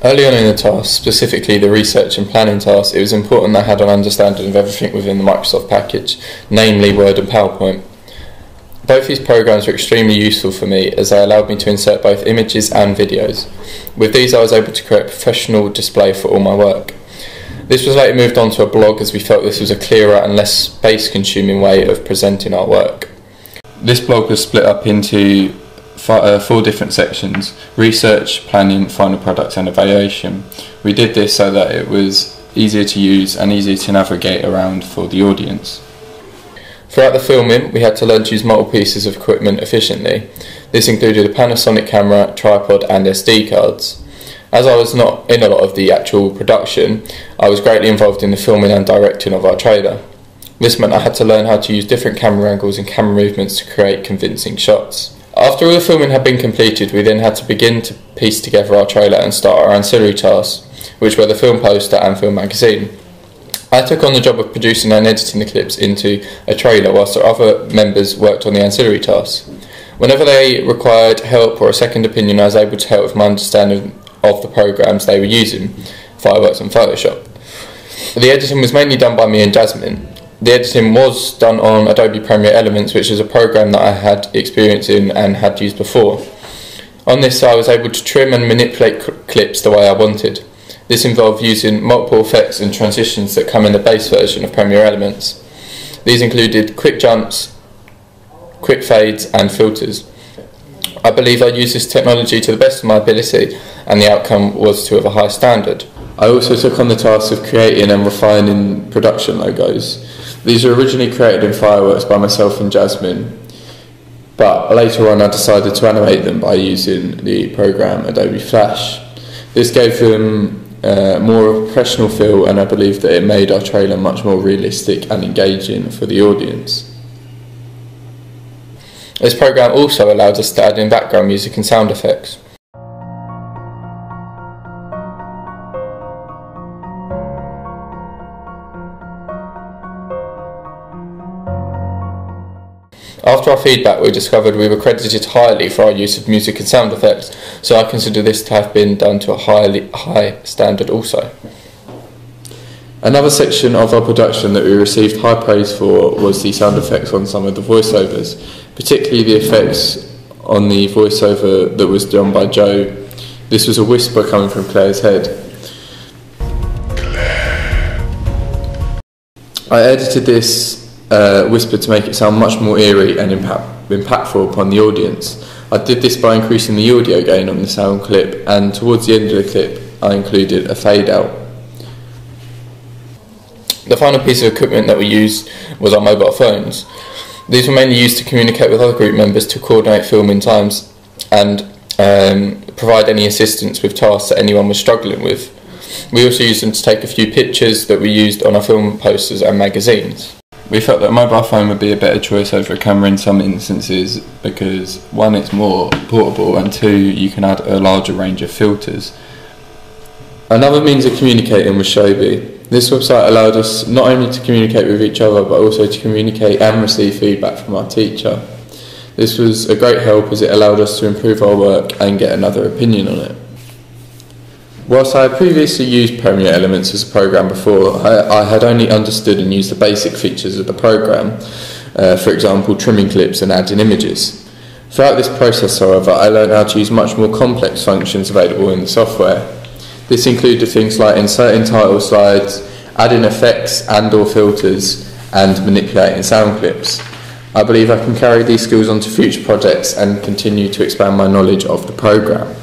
Early on in the task, specifically the research and planning task, it was important that I had an understanding of everything within the Microsoft package, namely Word and PowerPoint. Both these programs were extremely useful for me as they allowed me to insert both images and videos. With these I was able to create a professional display for all my work. This was later moved on to a blog as we felt this was a clearer and less space consuming way of presenting our work. This blog was split up into 4 different sections: research, planning, final product and evaluation. We did this so that it was easier to use and easier to navigate around for the audience. Throughout the filming we had to learn to use multiple pieces of equipment efficiently. This included a Panasonic camera, tripod and SD cards. As I was not in a lot of the actual production, I was greatly involved in the filming and directing of our trailer. This meant I had to learn how to use different camera angles and camera movements to create convincing shots. After all the filming had been completed, we then had to begin to piece together our trailer and start our ancillary tasks, which were the film poster and film magazine. I took on the job of producing and editing the clips into a trailer whilst our other members worked on the ancillary tasks. Whenever they required help or a second opinion, I was able to help with my understanding of the programs they were using, Fireworks and Photoshop. The editing was mainly done by me and Jasmine. The editing was done on Adobe Premiere Elements, which is a program that I had experience in and had used before. On this I was able to trim and manipulate clips the way I wanted. This involved using multiple effects and transitions that come in the base version of Premiere Elements. These included quick jumps, quick fades and filters. I believe I used this technology to the best of my ability and the outcome was to of a high standard. I also took on the task of creating and refining production logos. These were originally created in Fireworks by myself and Jasmine, but later on I decided to animate them by using the program Adobe Flash. This gave them more of a professional feel, and I believe that it made our trailer much more realistic and engaging for the audience. This program also allowed us to add in background music and sound effects. After our feedback, we discovered we were credited highly for our use of music and sound effects, so I consider this to have been done to a high standard also. Another section of our production that we received high praise for was the sound effects on some of the voiceovers, particularly the effects on the voiceover that was done by Joe. This was a whisper coming from Claire's head. I edited this whisper to make it sound much more eerie and impactful upon the audience. I did this by increasing the audio gain on the sound clip, and towards the end of the clip I included a fade out. The final piece of equipment that we used was our mobile phones. These were mainly used to communicate with other group members to coordinate filming times and provide any assistance with tasks that anyone was struggling with. We also used them to take a few pictures that we used on our film posters and magazines. We felt that a mobile phone would be a better choice over a camera in some instances because 1, it's more portable, and 2, you can add a larger range of filters. Another means of communicating was Shobi. This website allowed us not only to communicate with each other but also to communicate and receive feedback from our teacher. This was a great help as it allowed us to improve our work and get another opinion on it. Whilst I had previously used Premiere Elements as a program before, I had only understood and used the basic features of the program, for example trimming clips and adding images. Throughout this process, however, I learned how to use much more complex functions available in the software. This included things like inserting title slides, adding effects and or filters, and manipulating sound clips. I believe I can carry these skills onto future projects and continue to expand my knowledge of the program.